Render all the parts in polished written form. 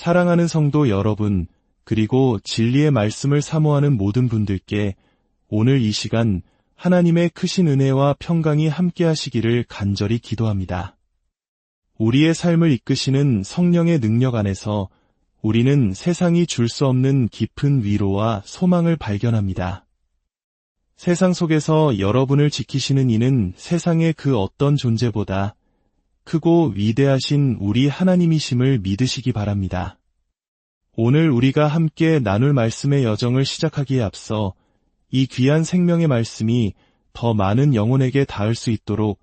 사랑하는 성도 여러분, 그리고 진리의 말씀을 사모하는 모든 분들께 오늘 이 시간 하나님의 크신 은혜와 평강이 함께 하시기를 간절히 기도합니다. 우리의 삶을 이끄시는 성령의 능력 안에서 우리는 세상이 줄 수 없는 깊은 위로와 소망을 발견합니다. 세상 속에서 여러분을 지키시는 이는 세상의 그 어떤 존재보다 크고 위대하신 우리 하나님이심을 믿으시기 바랍니다. 오늘 우리가 함께 나눌 말씀의 여정을 시작하기에 앞서 이 귀한 생명의 말씀이 더 많은 영혼에게 닿을 수 있도록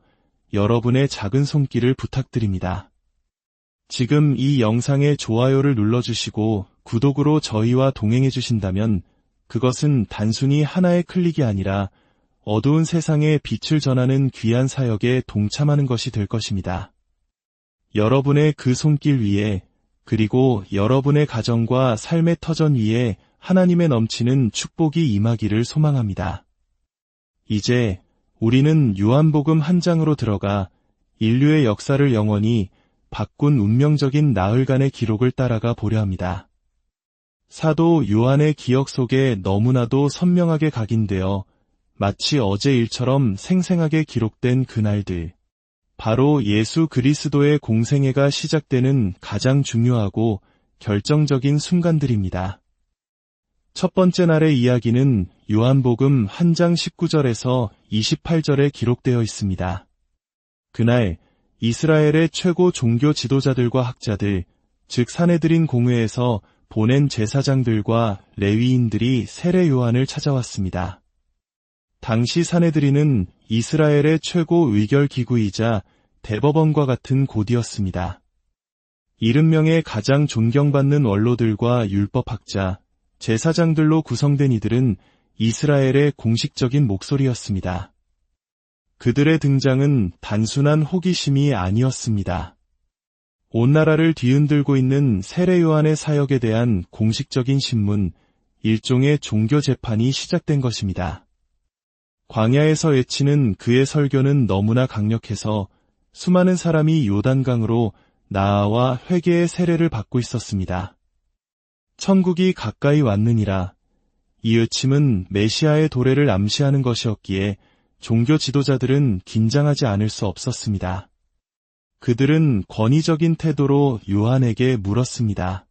여러분의 작은 손길을 부탁드립니다. 지금 이 영상의 좋아요를 눌러주시고 구독으로 저희와 동행해 주신다면 그것은 단순히 하나의 클릭이 아니라 어두운 세상에 빛을 전하는 귀한 사역에 동참하는 것이 될 것입니다. 여러분의 그 손길 위에 그리고 여러분의 가정과 삶의 터전 위에 하나님의 넘치는 축복이 임하기를 소망합니다. 이제 우리는 요한복음 한 장으로 들어가 인류의 역사를 영원히 바꾼 운명적인 나흘간의 기록을 따라가 보려 합니다. 사도 요한의 기억 속에 너무나도 선명하게 각인되어 마치 어제 일처럼 생생하게 기록된 그날들, 바로 예수 그리스도의 공생애가 시작되는 가장 중요하고 결정적인 순간들입니다. 첫 번째 날의 이야기는 요한복음 한 장 19절에서 28절에 기록되어 있습니다. 그날 이스라엘의 최고 종교 지도자들과 학자들, 즉 산헤드린 공회에서 보낸 제사장들과 레위인들이 세례 요한을 찾아왔습니다. 당시 산헤드린은 이스라엘의 최고 의결기구이자 대법원과 같은 곳이었습니다. 70명의 가장 존경받는 원로들과 율법학자, 제사장들로 구성된 이들은 이스라엘의 공식적인 목소리였습니다. 그들의 등장은 단순한 호기심이 아니었습니다. 온 나라를 뒤흔들고 있는 세례 요한의 사역에 대한 공식적인 신문, 일종의 종교 재판이 시작된 것입니다. 광야에서 외치는 그의 설교는 너무나 강력해서 수많은 사람이 요단강으로 나아와 회개의 세례를 받고 있었습니다. 천국이 가까이 왔느니라. 이 외침은 메시아의 도래를 암시하는 것이었기에 종교 지도자들은 긴장하지 않을 수 없었습니다. 그들은 권위적인 태도로 요한에게 물었습니다.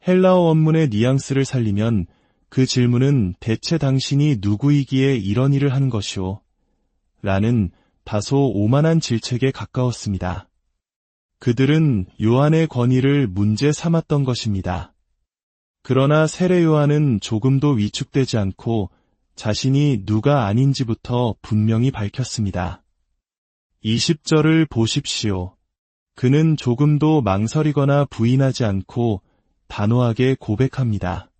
헬라어 원문의 뉘앙스를 살리면 그 질문은 대체 당신이 누구이기에 이런 일을 하는 것이오? 라는 다소 오만한 질책에 가까웠습니다. 그들은 요한의 권위를 문제 삼았던 것입니다. 그러나 세례 요한은 조금도 위축되지 않고 자신이 누가 아닌지부터 분명히 밝혔습니다. 20절을 보십시오. 그는 조금도 망설이거나 부인하지 않고 단호하게 고백합니다.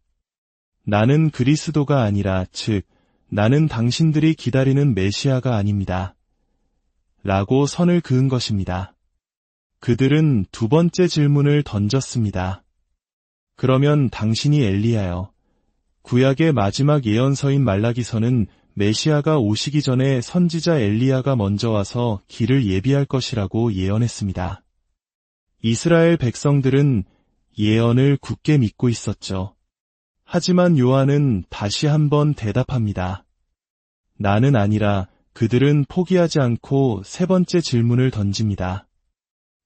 나는 그리스도가 아니라, 즉, 나는 당신들이 기다리는 메시아가 아닙니다. 라고 선을 그은 것입니다. 그들은 두 번째 질문을 던졌습니다. 그러면 당신이 엘리야요. 구약의 마지막 예언서인 말라기서는 메시아가 오시기 전에 선지자 엘리야가 먼저 와서 길을 예비할 것이라고 예언했습니다. 이스라엘 백성들은 예언을 굳게 믿고 있었죠. 하지만 요한은 다시 한번 대답합니다. 나는 아니라. 그들은 포기하지 않고 세 번째 질문을 던집니다.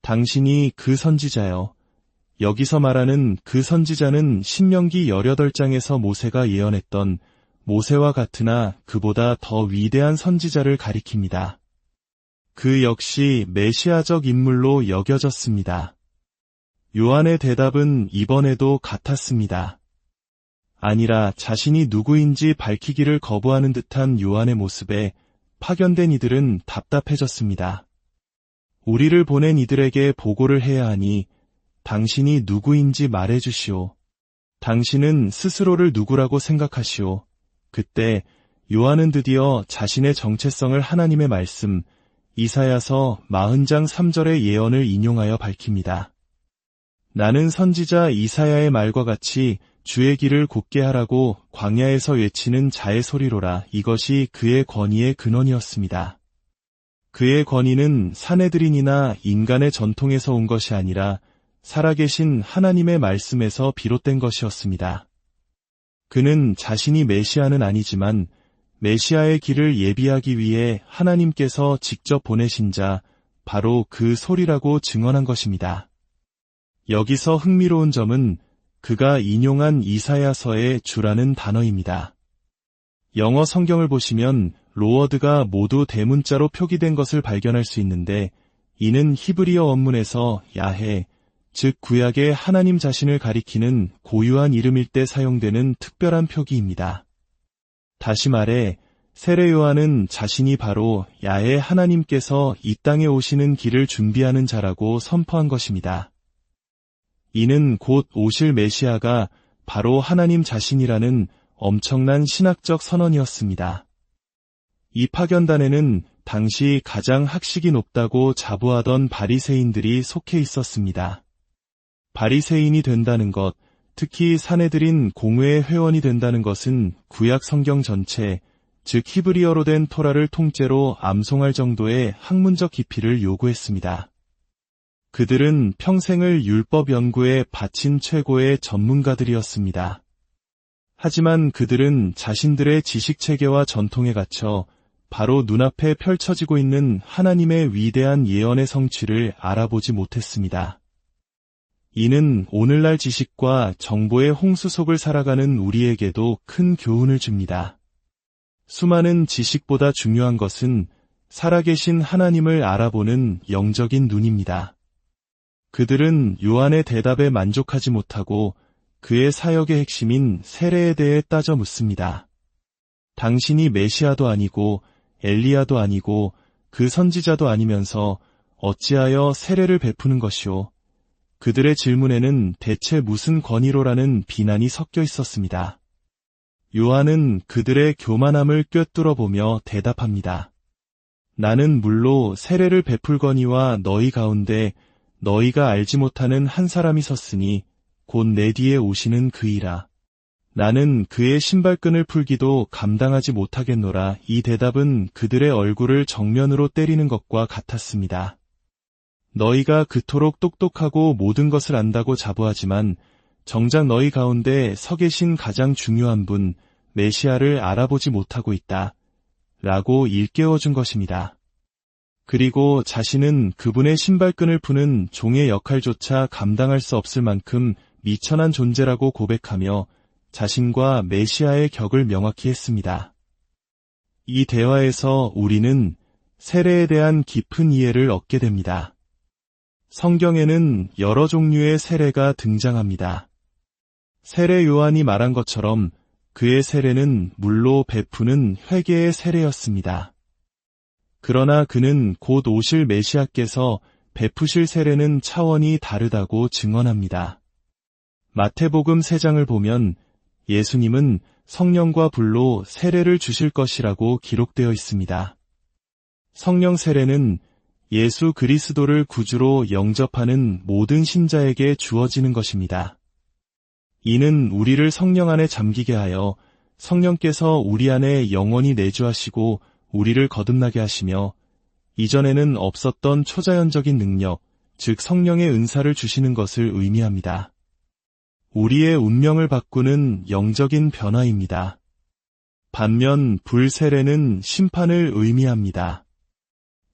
당신이 그 선지자요. 여기서 말하는 그 선지자는 신명기 18장에서 모세가 예언했던 모세와 같으나 그보다 더 위대한 선지자를 가리킵니다. 그 역시 메시아적 인물로 여겨졌습니다. 요한의 대답은 이번에도 같았습니다. 아니라 자신이 누구인지 밝히기를 거부하는 듯한 요한의 모습에 파견된 이들은 답답해졌습니다. 우리를 보낸 이들에게 보고를 해야 하니 당신이 누구인지 말해주시오. 당신은 스스로를 누구라고 생각하시오. 그때 요한은 드디어 자신의 정체성을 하나님의 말씀 이사야서 40장 3절의 예언을 인용하여 밝힙니다. 나는 선지자 이사야의 말과 같이 주의 길을 곧게 하라고 광야에서 외치는 자의 소리로라. 이것이 그의 권위의 근원이었습니다. 그의 권위는 산헤드린이나 인간의 전통에서 온 것이 아니라 살아계신 하나님의 말씀에서 비롯된 것이었습니다. 그는 자신이 메시아는 아니지만 메시아의 길을 예비하기 위해 하나님께서 직접 보내신 자, 바로 그 소리라고 증언한 것입니다. 여기서 흥미로운 점은 그가 인용한 이사야서의 주라는 단어입니다. 영어 성경을 보시면 로워드가 모두 대문자로 표기된 것을 발견할 수 있는데 이는 히브리어 원문에서 야해, 즉 구약의 하나님 자신을 가리키는 고유한 이름일 때 사용되는 특별한 표기입니다. 다시 말해 세례 요한은 자신이 바로 야훼 하나님께서 이 땅에 오시는 길을 준비하는 자라고 선포한 것입니다. 이는 곧 오실 메시아가 바로 하나님 자신이라는 엄청난 신학적 선언이었습니다. 이 파견단에는 당시 가장 학식이 높다고 자부하던 바리새인들이 속해 있었습니다. 바리새인이 된다는 것, 특히 사내들인 공회의 회원이 된다는 것은 구약 성경 전체, 즉 히브리어로 된 토라를 통째로 암송할 정도의 학문적 깊이를 요구했습니다. 그들은 평생을 율법 연구에 바친 최고의 전문가들이었습니다. 하지만 그들은 자신들의 지식체계와 전통에 갇혀 바로 눈앞에 펼쳐지고 있는 하나님의 위대한 예언의 성취를 알아보지 못했습니다. 이는 오늘날 지식과 정보의 홍수 속을 살아가는 우리에게도 큰 교훈을 줍니다. 수많은 지식보다 중요한 것은 살아계신 하나님을 알아보는 영적인 눈입니다. 그들은 요한의 대답에 만족하지 못하고 그의 사역의 핵심인 세례에 대해 따져 묻습니다. 당신이 메시아도 아니고 엘리야도 아니고 그 선지자도 아니면서 어찌하여 세례를 베푸는 것이오? 그들의 질문에는 대체 무슨 권위로라는 비난이 섞여 있었습니다. 요한은 그들의 교만함을 꿰뚫어보며 대답합니다. 나는 물로 세례를 베풀거니와 너희 가운데 너희가 알지 못하는 한 사람이 섰으니 곧 내 뒤에 오시는 그이라. 나는 그의 신발끈을 풀기도 감당하지 못하겠노라. 이 대답은 그들의 얼굴을 정면으로 때리는 것과 같았습니다. 너희가 그토록 똑똑하고 모든 것을 안다고 자부하지만 정작 너희 가운데 서 계신 가장 중요한 분, 메시아를 알아보지 못하고 있다. 라고 일깨워준 것입니다. 그리고 자신은 그분의 신발끈을 푸는 종의 역할조차 감당할 수 없을 만큼 미천한 존재라고 고백하며 자신과 메시아의 격을 명확히 했습니다. 이 대화에서 우리는 세례에 대한 깊은 이해를 얻게 됩니다. 성경에는 여러 종류의 세례가 등장합니다. 세례 요한이 말한 것처럼 그의 세례는 물로 베푸는 회개의 세례였습니다. 그러나 그는 곧 오실 메시아께서 베푸실 세례는 차원이 다르다고 증언합니다. 마태복음 3장을 보면 예수님은 성령과 불로 세례를 주실 것이라고 기록되어 있습니다. 성령 세례는 예수 그리스도를 구주로 영접하는 모든 신자에게 주어지는 것입니다. 이는 우리를 성령 안에 잠기게 하여 성령께서 우리 안에 영원히 내주하시고 우리를 거듭나게 하시며 이전에는 없었던 초자연적인 능력, 즉 성령의 은사를 주시는 것을 의미합니다. 우리의 운명을 바꾸는 영적인 변화입니다. 반면 불세례는 심판을 의미합니다.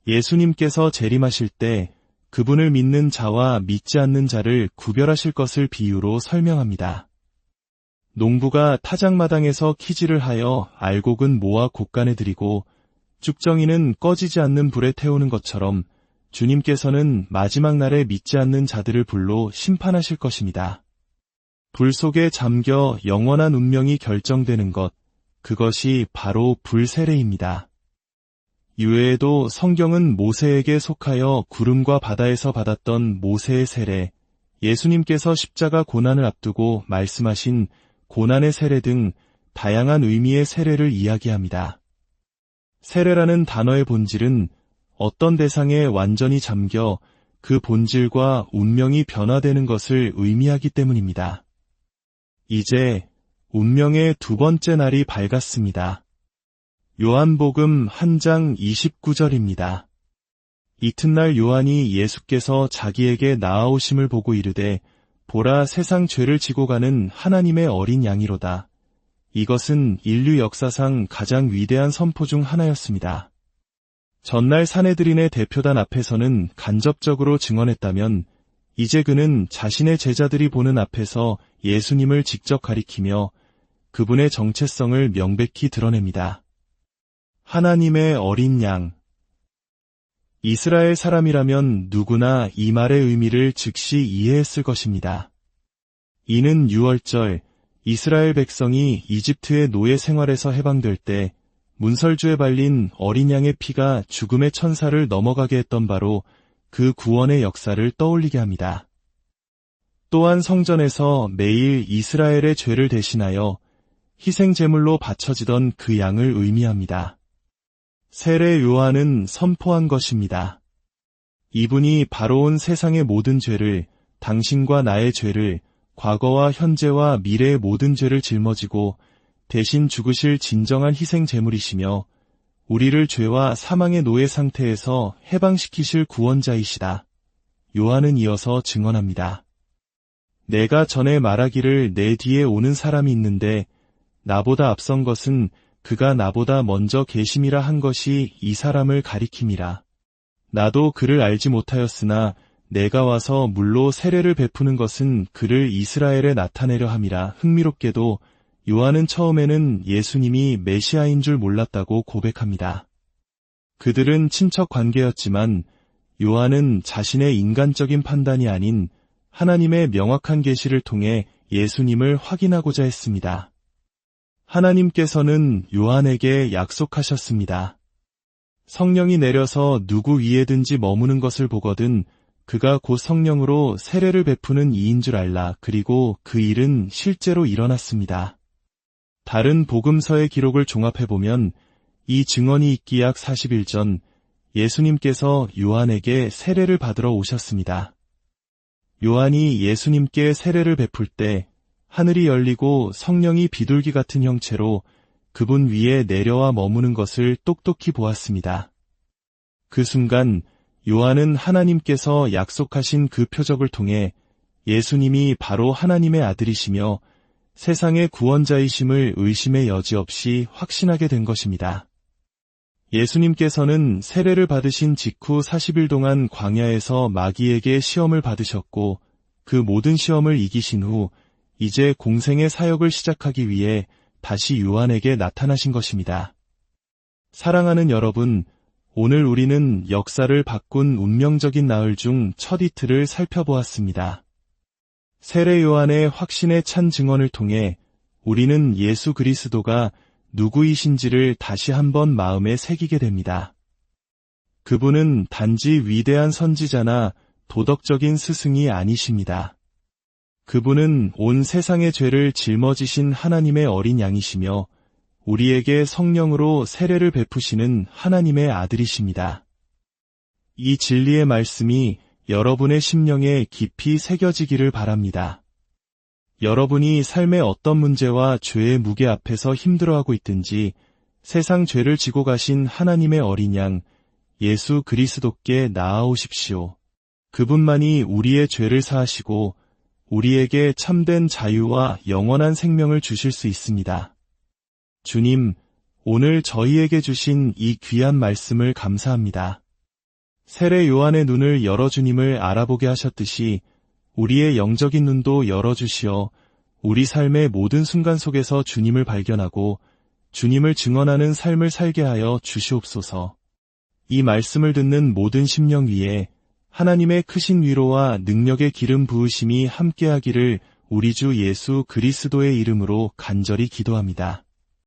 예수님께서 재림하실 때 그분을 믿는 자와 믿지 않는 자를 구별하실 것을 비유로 설명합니다. 농부가 타작마당에서 키질을 하여 알곡은 모아 곡간에 들이고 쭉정이는 꺼지지 않는 불에 태우는 것처럼 주님께서는 마지막 날에 믿지 않는 자들을 불로 심판하실 것입니다. 불 속에 잠겨 영원한 운명이 결정되는 것, 그것이 바로 불세례입니다. 이외에도 성경은 모세에게 속하여 구름과 바다에서 받았던 모세의 세례, 예수님께서 십자가 고난을 앞두고 말씀하신 고난의 세례 등 다양한 의미의 세례를 이야기합니다. 세례라는 단어의 본질은 어떤 대상에 완전히 잠겨 그 본질과 운명이 변화되는 것을 의미하기 때문입니다. 이제 운명의 두 번째 날이 밝았습니다. 요한복음 1장 29절입니다. 이튿날 요한이 예수께서 자기에게 나아오심을 보고 이르되 보라 세상 죄를 지고 가는 하나님의 어린 양이로다. 이것은 인류 역사상 가장 위대한 선포 중 하나였습니다. 전날 사내들인의 대표단 앞에서는 간접적으로 증언했다면 이제 그는 자신의 제자들이 보는 앞에서 예수님을 직접 가리키며 그분의 정체성을 명백히 드러냅니다. 하나님의 어린 양. 이스라엘 사람이라면 누구나 이 말의 의미를 즉시 이해했을 것입니다. 이는 6월절 이스라엘 백성이 이집트의 노예 생활에서 해방될 때 문설주에 발린 어린 양의 피가 죽음의 천사를 넘어가게 했던 바로 그 구원의 역사를 떠올리게 합니다. 또한 성전에서 매일 이스라엘의 죄를 대신하여 희생 제물로 바쳐지던 그 양을 의미합니다. 세례 요한은 선포한 것입니다. 이분이 바로 온 세상의 모든 죄를, 당신과 나의 죄를, 과거와 현재와 미래의 모든 죄를 짊어지고 대신 죽으실 진정한 희생 제물이시며 우리를 죄와 사망의 노예 상태에서 해방시키실 구원자이시다. 요한은 이어서 증언합니다. 내가 전에 말하기를 내 뒤에 오는 사람이 있는데 나보다 앞선 것은 그가 나보다 먼저 계심이라 한 것이 이 사람을 가리킴이라. 나도 그를 알지 못하였으나 내가 와서 물로 세례를 베푸는 것은 그를 이스라엘에 나타내려 함이라. 흥미롭게도 요한은 처음에는 예수님이 메시아인 줄 몰랐다고 고백합니다. 그들은 친척 관계였지만 요한은 자신의 인간적인 판단이 아닌 하나님의 명확한 계시를 통해 예수님을 확인하고자 했습니다. 하나님께서는 요한에게 약속하셨습니다. 성령이 내려서 누구 위에든지 머무는 것을 보거든 그가 곧 성령으로 세례를 베푸는 이인 줄 알라. 그리고 그 일은 실제로 일어났습니다. 다른 복음서의 기록을 종합해보면 이 증언이 있기 약 40일 전 예수님께서 요한에게 세례를 받으러 오셨습니다. 요한이 예수님께 세례를 베풀 때 하늘이 열리고 성령이 비둘기 같은 형체로 그분 위에 내려와 머무는 것을 똑똑히 보았습니다. 그 순간 요한은 하나님께서 약속하신 그 표적을 통해 예수님이 바로 하나님의 아들이시며 세상의 구원자이심을 의심의 여지 없이 확신하게 된 것입니다. 예수님께서는 세례를 받으신 직후 40일 동안 광야에서 마귀에게 시험을 받으셨고 그 모든 시험을 이기신 후 이제 공생의 사역을 시작하기 위해 다시 요한에게 나타나신 것입니다. 사랑하는 여러분, 오늘 우리는 역사를 바꾼 운명적인 나흘 중 첫 이틀을 살펴보았습니다. 세례 요한의 확신에 찬 증언을 통해 우리는 예수 그리스도가 누구이신지를 다시 한번 마음에 새기게 됩니다. 그분은 단지 위대한 선지자나 도덕적인 스승이 아니십니다. 그분은 온 세상의 죄를 짊어지신 하나님의 어린 양이시며 우리에게 성령으로 세례를 베푸시는 하나님의 아들이십니다. 이 진리의 말씀이 여러분의 심령에 깊이 새겨지기를 바랍니다. 여러분이 삶의 어떤 문제와 죄의 무게 앞에서 힘들어하고 있든지 세상 죄를 지고 가신 하나님의 어린 양 예수 그리스도께 나아오십시오. 그분만이 우리의 죄를 사하시고 우리에게 참된 자유와 영원한 생명을 주실 수 있습니다. 주님, 오늘 저희에게 주신 이 귀한 말씀을 감사합니다. 세례 요한의 눈을 열어 주님을 알아보게 하셨듯이 우리의 영적인 눈도 열어주시어 우리 삶의 모든 순간 속에서 주님을 발견하고 주님을 증언하는 삶을 살게 하여 주시옵소서. 이 말씀을 듣는 모든 심령 위에 하나님의 크신 위로와 능력의 기름 부으심이 함께하기를 우리 주 예수 그리스도의 이름으로 간절히 기도합니다.